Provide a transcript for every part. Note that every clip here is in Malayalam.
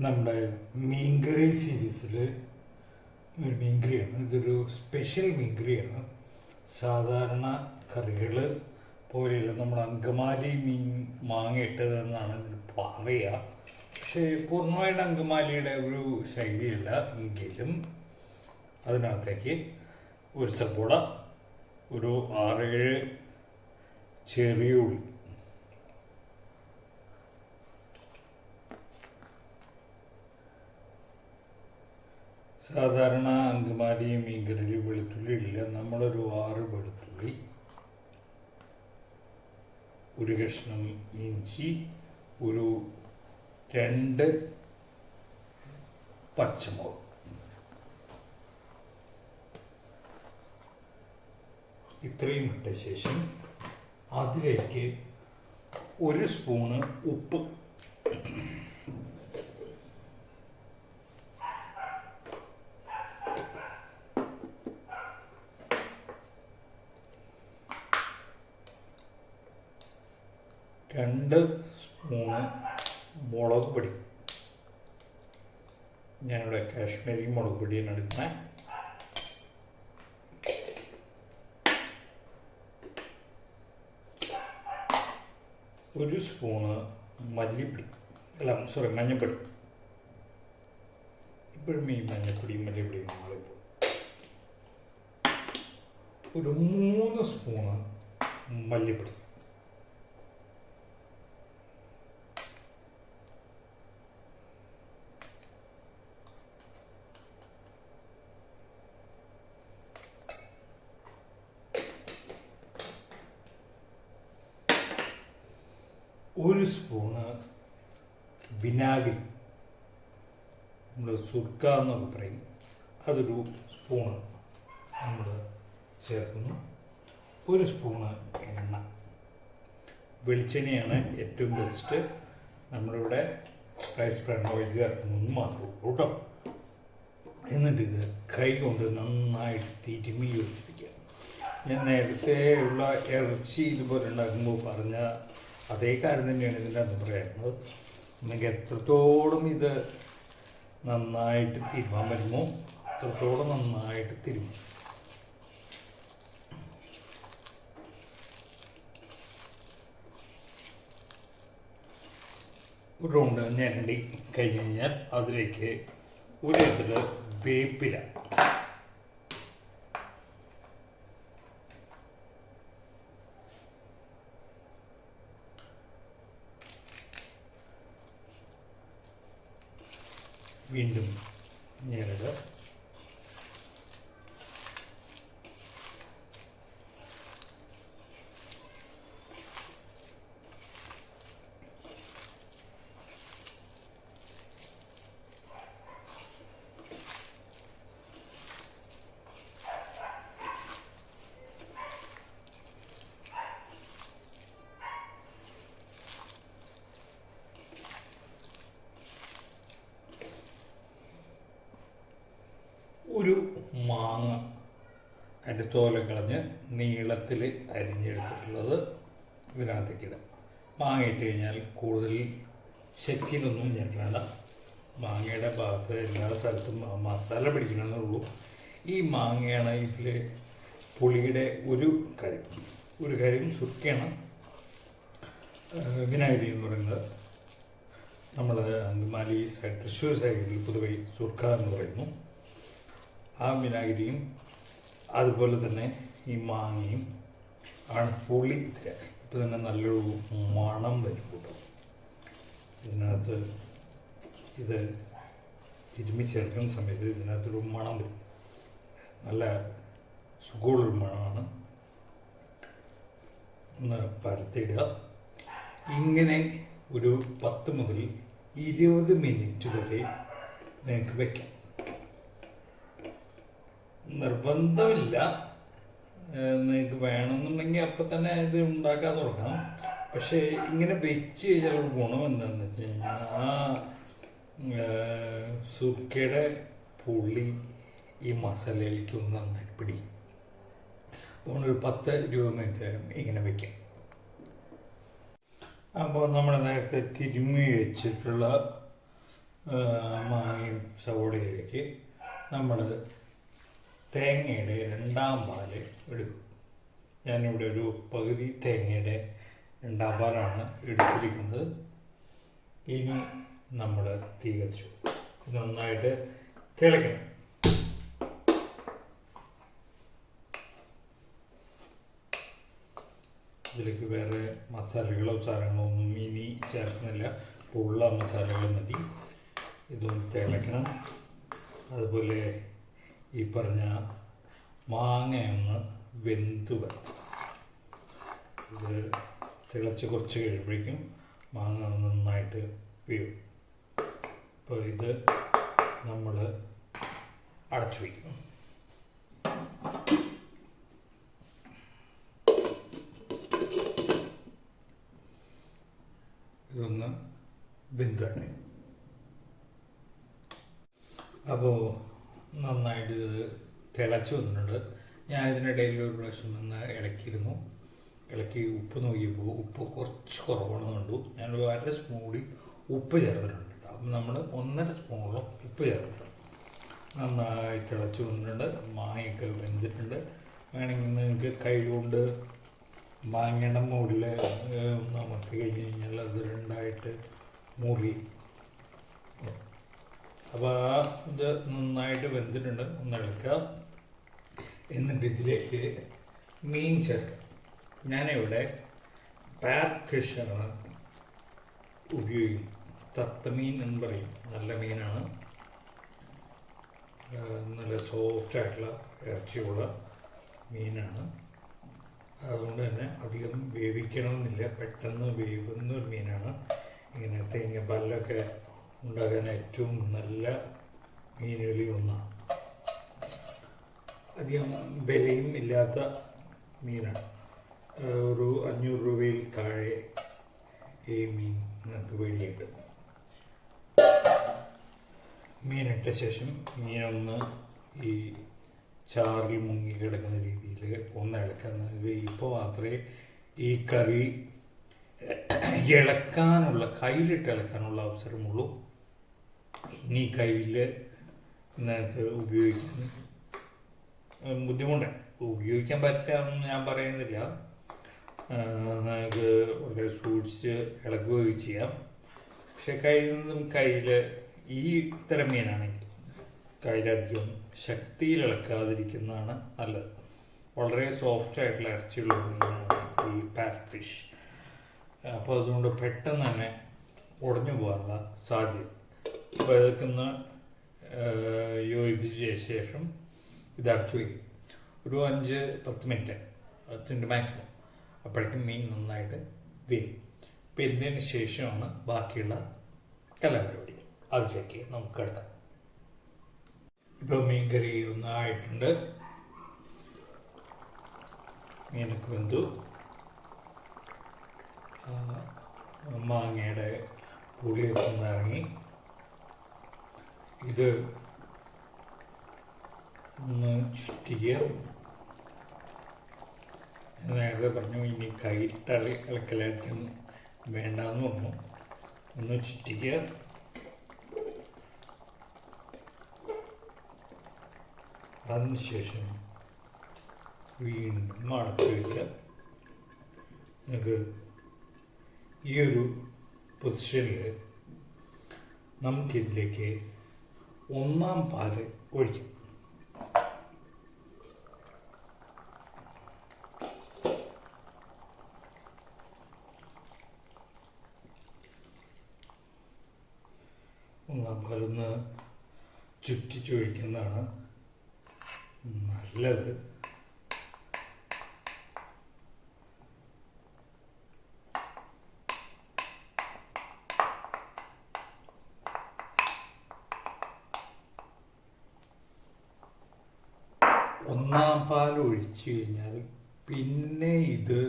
നമ്മുടെ മീൻകറി സീരീസിൽ ഒരു മീൻകറിയാണ്. ഇതൊരു സ്പെഷ്യൽ മീൻകറിയാണ്. സാധാരണ കറികൾ പോലെയല്ല. നമ്മൾ അങ്കമാലി മീൻ മാങ്ങയിട്ടതെന്നാണ് ഇതിന് പറയുക. പക്ഷേ പൂർണ്ണമായിട്ട് അങ്കമാലിയുടെ ഒരു ശൈലിയല്ല. എങ്കിലും അതിനകത്തേക്ക് ഒരു സബോള, ഒരു 6-7 ചെറിയ ഉള്ളി, സാധാരണ അങ്കമാലി മീൻകറിയിൽ വെളുത്തുള്ളി ഇല്ല. നമ്മളൊരു 6 വെളുത്തുള്ളി, ഒരു കഷ്ണം ഇഞ്ചി, ഒരു 2 പച്ചമുളക്, ഇത്രയും ഇട്ട ശേഷം അതിലേക്ക് 1 സ്പൂണ് ഉപ്പ്, രണ്ട് സ്പൂണ് മുളക് പൊടി. ഞാനിവിടെ കാശ്മീരി മുളക് പൊടിയാണ് എടുക്കുന്നത്. ഒരു സ്പൂണ് മല്ലിപ്പൊടി, മഞ്ഞൾപ്പൊടി. ഇപ്പോഴും ഈ മഞ്ഞൾപ്പൊടിയും മല്ലിപ്പൊടിയും മാറിപ്പോൾ. ഒരു 3 സ്പൂണ് മല്ലിപ്പൊടി, ഒരു സ്പൂണ് വിനാഗിരി, നമ്മൾ സുർക്ക എന്നൊക്കെ പറയും, അതൊരു സ്പൂണ് നമ്മൾ ചേർക്കുന്നു. ഒരു സ്പൂണ് എണ്ണ, വെളിച്ചെണ്ണയാണ് ഏറ്റവും ബെസ്റ്റ്. നമ്മളിവിടെ റൈസ് ബ്രാൻഡ് ഓയിൽ ചേർക്കുന്നതെന്ന് മാത്രമേ ഉള്ളൂ കേട്ടോ. എന്നിട്ട് ഇത് കൈ കൊണ്ട് നന്നായിട്ട് തിരുമ്മി യോജിപ്പിക്കുക. ഞാൻ നേരത്തെ ഉള്ള ഇറച്ചി ഇതുപോലെ ഉണ്ടാക്കുമ്പോൾ പറഞ്ഞ അതേ കാര്യം തന്നെയാണ് ഇതിൻ്റെ അകത്ത് പറയുന്നത്. നിങ്ങൾക്ക് എത്രത്തോളം ഇത് നന്നായിട്ട് തിരുമാൻ വരുമോ അത്രത്തോളം നന്നായിട്ട് തിരുമും. ഒരു റൗണ്ട് ഞരണ്ടി കഴിഞ്ഞ് കഴിഞ്ഞാൽ അതിലേക്ക് ഒരു ഇതിൽ വേപ്പില, വീണ്ടും ഞെരട്, ഒരു മാങ്ങ അതിൻ്റെ തോല കളഞ്ഞ് നീളത്തിൽ അരിഞ്ഞെടുത്തിട്ടുള്ളത് ഇതിനകത്തേക്ക് ഇടാം. മാങ്ങ ഇട്ട് കഴിഞ്ഞാൽ കൂടുതൽ ശക്തിയിലൊന്നും ചേർക്കേണ്ട. മാങ്ങയുടെ ഭാഗത്ത് എല്ലാ സ്ഥലത്തും മസാല പിടിക്കണമെന്നുള്ളൂ. ഈ മാങ്ങയാണ് ഇതിൽ പുളിയുടെ ഒരു കാര്യം സുർക്കയാണ്. വിനാഗിരി എന്ന് പറയുന്നത് നമ്മൾ അങ്കമാലി സൈഡ്, തൃശ്ശൂർ സൈഡിൽ പൊതുവെ സുർക്ക എന്ന് പറയുന്നു. ആ വിനാഗിരിയും അതുപോലെ തന്നെ ഈ മാങ്ങയും ആണ് പുളി. ഇപ്പോൾ തന്നെ നല്ലൊരു മണം വരും കേട്ടോ. ഇതിനകത്ത് ഇത് തിരുമ്മി ചേർക്കുന്ന സമയത്ത് ഇതിനകത്തൊരു മണം വരും. നല്ല സുഖമുള്ളൊരു മണമാണ്. ഒന്ന് പരത്തിയിടുക. ഇങ്ങനെ ഒരു 10 മുതൽ 20 മിനിറ്റ് വരെ നിങ്ങൾക്ക് വയ്ക്കാം. നിർബന്ധമില്ല, നിങ്ങൾക്ക് വേണമെന്നുണ്ടെങ്കിൽ അപ്പം തന്നെ ഇത് ഉണ്ടാക്കാൻ തുടങ്ങാം. പക്ഷേ ഇങ്ങനെ വെച്ച് കഴിഞ്ഞാൽ ഒരു ഗുണം എന്താണെന്ന് വെച്ച് കഴിഞ്ഞാൽ സുർക്കയുടെ പുളി ഈ മസാലയിലേക്ക് ഒന്ന് നന്നായിട്ട് പിടിക്കും. അപ്പോൾ ഒരു 10-20 മിനിറ്റ് നേരം ഇങ്ങനെ വയ്ക്കാം. അപ്പോൾ നമ്മൾ നേരത്തെ തിരുമ്മി വെച്ചിട്ടുള്ള മാങ്ങയും സവോളയിലേക്ക് നമ്മൾ തേങ്ങയുടെ രണ്ടാം പാല് എടുക്കും. ഞാനിവിടെ ഒരു പകുതി തേങ്ങയുടെ രണ്ടാം പാലാണ് എടുത്തിരിക്കുന്നത്. ഇനി നമ്മൾ തീ കത്തിച്ചു നന്നായിട്ട് തിളയ്ക്കണം. ഇതിലേക്ക് വേറെ മസാലകളോ സാധനങ്ങളോ ഒന്നും ഇനി ചേർക്കുന്നില്ല. ഉള്ള മസാലകൾ മതി. ഇതൊന്ന് തിളയ്ക്കണം. അതുപോലെ ഈ പറഞ്ഞ മാങ്ങയൊന്ന് വെന്ത് വരണം. ഇത് തിളച്ച് കുറച്ച് കഴിയുമ്പോഴേക്കും മാങ്ങ നന്നായിട്ട് വീഴും. അപ്പോൾ ഇത് നമ്മൾ അടച്ചു വയ്ക്കും. ഇതൊന്ന് വെന്തട്ടെ. അപ്പോൾ നന്നായിട്ട് ഇത് തിളച്ച് വന്നിട്ടുണ്ട്. ഞാനിതിനിടയിൽ ഒരു പ്രാവശ്യം ഒന്ന് ഇളക്കി ഉപ്പ് നോക്കിയപ്പോൾ ഉപ്പ് കുറച്ച് കുറവാണെന്ന് കണ്ടു. ഞാനൊരു 1/2 സ്പൂൺ കൂടി ഉപ്പ് ചേർത്തിട്ടുണ്ട്. അപ്പം നമ്മൾ 1.5 സ്പൂണോളം ഉപ്പ് ചേർത്തിട്ടുണ്ട്. നന്നായി തിളച്ച് വന്നിട്ടുണ്ട്. മാങ്ങയൊക്കെ വെന്തിട്ടുണ്ട്. വേണമെങ്കിൽ നിങ്ങൾക്ക് കൈ കൊണ്ട് മാങ്ങയുടെ മുകളിൽ നമുക്ക് കഴിഞ്ഞ് കഴിഞ്ഞാൽ അത് രണ്ടായിട്ട് മുറി. അപ്പോൾ ഇത് നന്നായിട്ട് വെന്തിട്ടുണ്ട്. ഒന്ന് ഇളക്കുക. എന്നിട്ട് ഇതിലേക്ക് മീൻ ചേർക്കുക. ഞാനിവിടെ പാറ്റ് ഫിഷാണ് ഉപയോഗിക്കുന്നത്. തത്തമീൻ എന്ന് പറയും. നല്ല മീനാണ്. നല്ല സോഫ്റ്റായിട്ടുള്ള ഇറച്ചിയുള്ള മീനാണ്. അതുകൊണ്ട് തന്നെ അധികം വേവിക്കണമെന്നില്ല. പെട്ടെന്ന് വേവുന്ന ഒരു മീനാണ്. ഇങ്ങനെ തേങ്ങാപ്പാലിലൊക്കെ ഉണ്ടാകാൻ ഏറ്റവും നല്ല മീനുകളിൽ ഒന്നാണ്. അധികം വിലയും ഇല്ലാത്ത മീനാണ്. ഒരു 500 രൂപയിൽ താഴെ ഈ മീൻ നിങ്ങൾക്ക് വേണ്ടിയിട്ട്. മീനിട്ട ശേഷം മീനൊന്ന് ഈ ചാറിൽ മുങ്ങി കിടക്കുന്ന രീതിയിൽ ഒന്ന് ഇളക്കുന്നത്. ഇപ്പോൾ മാത്രമേ ഈ കറി കയ്യിലിട്ട് ഇളക്കാനുള്ള അവസരമുള്ളൂ. ഇനി കയ്യിൽ നിങ്ങൾക്ക് ഉപയോഗിക്കാൻ ബുദ്ധിമുട്ടാണ്. ഉപയോഗിക്കാൻ പറ്റില്ല എന്ന് ഞാൻ പറയുന്നില്ല. നിങ്ങൾക്ക് വളരെ സൂക്ഷിച്ച് ഇളക്കുകയൊക്കെ ചെയ്യാം. പക്ഷെ കഴിയുന്നതും കയ്യിൽ ഈ തരം മീനാണെങ്കിൽ കയ്യിലധികം ശക്തിയിൽ ഇളക്കാതിരിക്കുന്നതാണ് നല്ലത്. വളരെ സോഫ്റ്റായിട്ടുള്ള ഇറച്ചിയുള്ള മീനാണ് ഈ പാറ്റ് ഫിഷ്. അപ്പോൾ അതുകൊണ്ട് പെട്ടെന്ന് തന്നെ ഉടഞ്ഞു പോകാനുള്ള സാധ്യത. അപ്പോൾ ഇതൊക്കെ ഒന്ന് യോജിപ്പിച്ച ശേഷം ഇത് അടച്ചു വയ്ക്കും. ഒരു 5-10 മിനിറ്റ്, 10 മാക്സിമം. അപ്പോഴേക്കും മീൻ നന്നായിട്ട് വേവും. അപ്പോൾ ഇതിന് ശേഷമാണ് ബാക്കിയുള്ള കലാപരിപാടി. അതിലേക്ക് നമുക്ക് കിടക്കാം. ഇപ്പോൾ മീൻ കറി ഒന്നായിട്ടുണ്ട്. മീനൊക്കെ വെന്തു. മാങ്ങയുടെ പുളിയൊക്കെ ഒന്നിറങ്ങി. ഇത് ഒന്ന് ചുറ്റിക്കുക. നേരത്തെ പറഞ്ഞു ഇനി കൈയിട്ട് ഇളക്കലായിരിക്കും വേണ്ടെന്ന് പറഞ്ഞു. ഒന്ന് ചുറ്റിക്കുക. അതിനുശേഷം വീണ്ടും അടച്ചു വയ്ക്കുക. നിങ്ങൾക്ക് ഈ ഒരു പൊസിഷനിൽ നമുക്കിതിലേക്ക് 1-ാം പാല് ഒഴിക്കാം. ഒന്നാം പാലൊന്ന് ചുറ്റിച്ചൊഴിക്കുന്നതാണ് നല്ലത്. ഒന്നാം പാൽ ഒഴിച്ചു കഴിഞ്ഞാൽ പിന്നെ ഇത്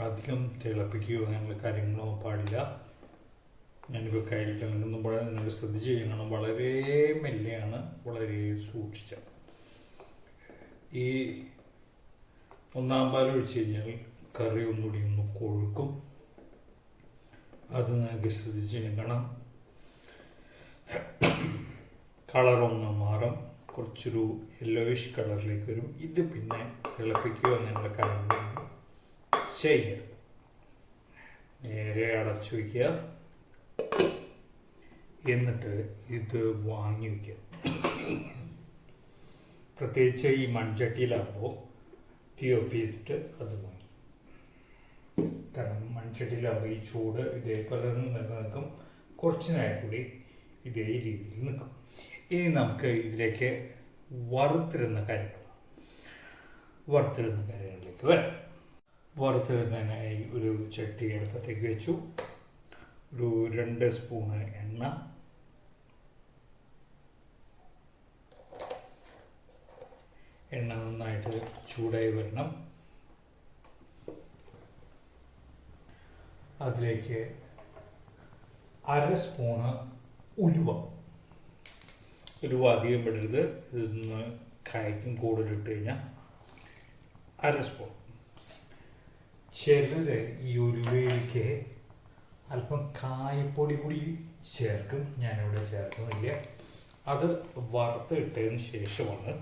അധികം തിളപ്പിക്കുകയോ അങ്ങനെയുള്ള കാര്യങ്ങളോ പാടില്ല. ഞാനിപ്പോൾ കയ്യിൽ കിളങ്ങുമ്പോൾ നിങ്ങൾ ശ്രദ്ധിച്ച് ചെയ്യണം. വളരെ മെല്ലെയാണ്, വളരെ സൂക്ഷിച്ച. ഈ 1-ാം പാൽ ഒഴിച്ച് കഴിഞ്ഞാൽ കറി ഒന്നുകൂടി ഒന്ന് കൊഴുക്കും. അത് നിങ്ങൾക്ക് ശ്രദ്ധിച്ച് ചെയ്യണം. കളറൊന്ന് മാറും, കുറച്ചൊരു യെല്ലോയിഷ് കളറിലേക്ക് വരും. ഇത് പിന്നെ തിളപ്പിക്കുക എന്നുള്ള കാര്യങ്ങളൊന്നും ചെയ്യരുത്. നേരെ അടച്ചു വയ്ക്കുക. എന്നിട്ട് ഇത് വാങ്ങി വയ്ക്കുക. പ്രത്യേകിച്ച് ഈ മൺചട്ടിയിലാകുമ്പോൾ തീ ഓഫ് ചെയ്തിട്ട് അത് വാങ്ങി. കാരണം മൺചട്ടിയിലാകുമ്പോൾ ഈ ചൂട് ഇതേപോലെ നിലനിൽക്കും, കുറച്ച് നേരം കൂടി ഇതേ രീതിയിൽ നിൽക്കും. ഇനി നമുക്ക് ഇതിലേക്ക് വറുത്തിരുന്ന കാര്യങ്ങളിലേക്ക് വരാം. വറുത്തിരുന്നതിനായി ഒരു ചട്ടി അടുപ്പത്തേക്ക് വെച്ചു. ഒരു 2 സ്പൂണ് എണ്ണ, നന്നായിട്ട് ചൂടായി വരണം. അതിലേക്ക് 1/2 സ്പൂണ് ഉലുവ അധികം ഇടരുത്, ഇതൊന്ന് കായ്ക്കും കൂടുതലിട്ട് കഴിഞ്ഞാൽ 1/2 സ്പൂൺ. ചിലർ ഈ ഉലുവയിലേക്ക് അല്പം കായപ്പൊടി കൂടി ചേർക്കും, ഞാനിവിടെ ചേർക്കുന്നില്ല. അത് വറുത്തിട്ടതിന് ശേഷമാണ്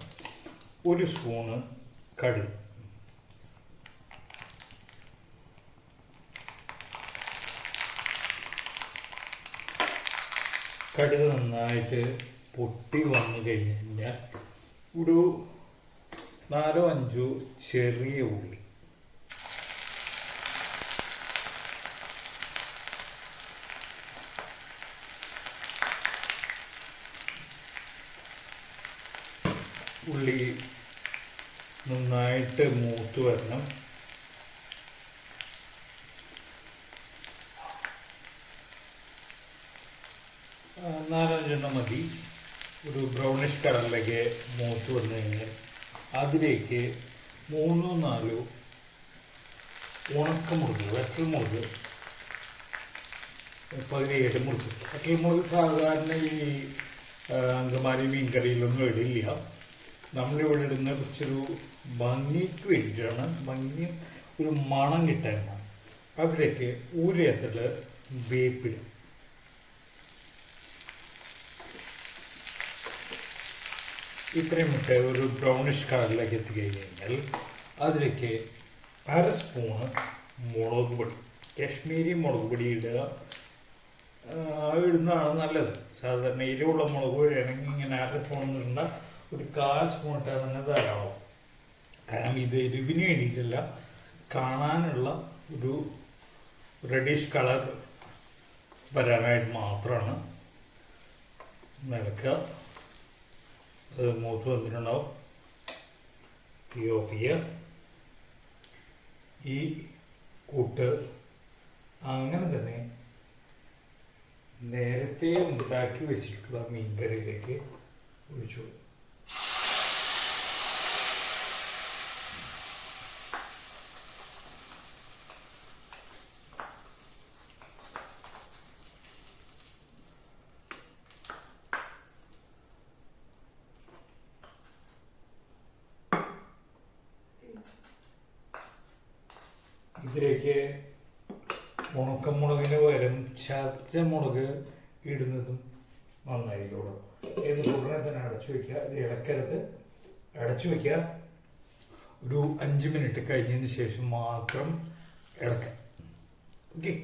1 സ്പൂണ് കടുക്. കടുക് നന്നായിട്ട് പൊട്ടി വന്നു കഴിഞ്ഞാൽ ഒരു 4-5 ചെറിയ ഉള്ളി, നന്നായിട്ട് മൂത്ത് വരണം. നാലഞ്ചെണ്ണം മതി. ഒരു ബ്രൗണിഷ് കളറിലേക്ക് മൂത്ത് വന്നു കഴിഞ്ഞാൽ അതിലേക്ക് 3-4 ഉണക്കമുളക്, വറ്റൽമുളക് 17 മുളക്. വറ്റൽമുളക് സാധാരണ ഈ അങ്കമാലി മീൻകറിയിലൊന്നും ഇടില്ല. നമ്മളിവിടെ ഇടുന്ന കുറച്ചൊരു ഭംഗിക്ക് വേണ്ടിയിട്ടാണ്, ഭംഗി ഒരു മണം കിട്ടാനാണ്. അതിലേക്ക് ഊരത്തിൽ വേപ്പിടും. ഇത്രയും ഇട്ട് ഒരു ബ്രൗണിഷ് കളറിലേക്ക് എത്തിക്കഴിഞ്ഞാൽ അതിലേക്ക് 1/2 സ്പൂണ് മുളക് പൊടി, കാശ്മീരി മുളക് പൊടി ഇടുന്നതാണ് നല്ലത്. സാധാരണ എരിവുള്ള മുളക് പൊടിയാണെങ്കിൽ ഇങ്ങനെ 1/2 സ്പൂൺ ഇടേണ്ട, ഒരു 1/4 സ്പൂൺ ഇട്ടാൽ തന്നെ ധാരാളം. കാരണം ഇത് എരിവിന് വേണ്ടിയിട്ടല്ല, കാണാനുള്ള ഒരു റെഡിഷ് കളർ വരാനായിട്ട് മാത്രമാണ്. നിലക്കുക. അത് മൂത്ത് വന്നിട്ടുണ്ടാവും. തീ ഓഫ് ചെയ്യുക. ഈ കൂട്ട് അങ്ങനെ തന്നെ നേരത്തെ ഉണ്ടാക്കി വെച്ചിട്ടുള്ള മീൻകറിയിലേക്ക് ഒഴിച്ചു. ഇതിലേക്ക് ഉണക്കമുളകിന് പകരം ചതച്ച മുളക് ഇടുന്നതും നന്നായിരിക്കും. എന്നിട്ട് ഉടനെ തന്നെ അടച്ചു വയ്ക്കുക. ഇത് ഇളക്കരുത്, അടച്ചു വയ്ക്കുക. ഒരു 5 മിനിറ്റ് കഴിഞ്ഞതിന് ശേഷം മാത്രം ഇളക്കാം. ഓക്കെ.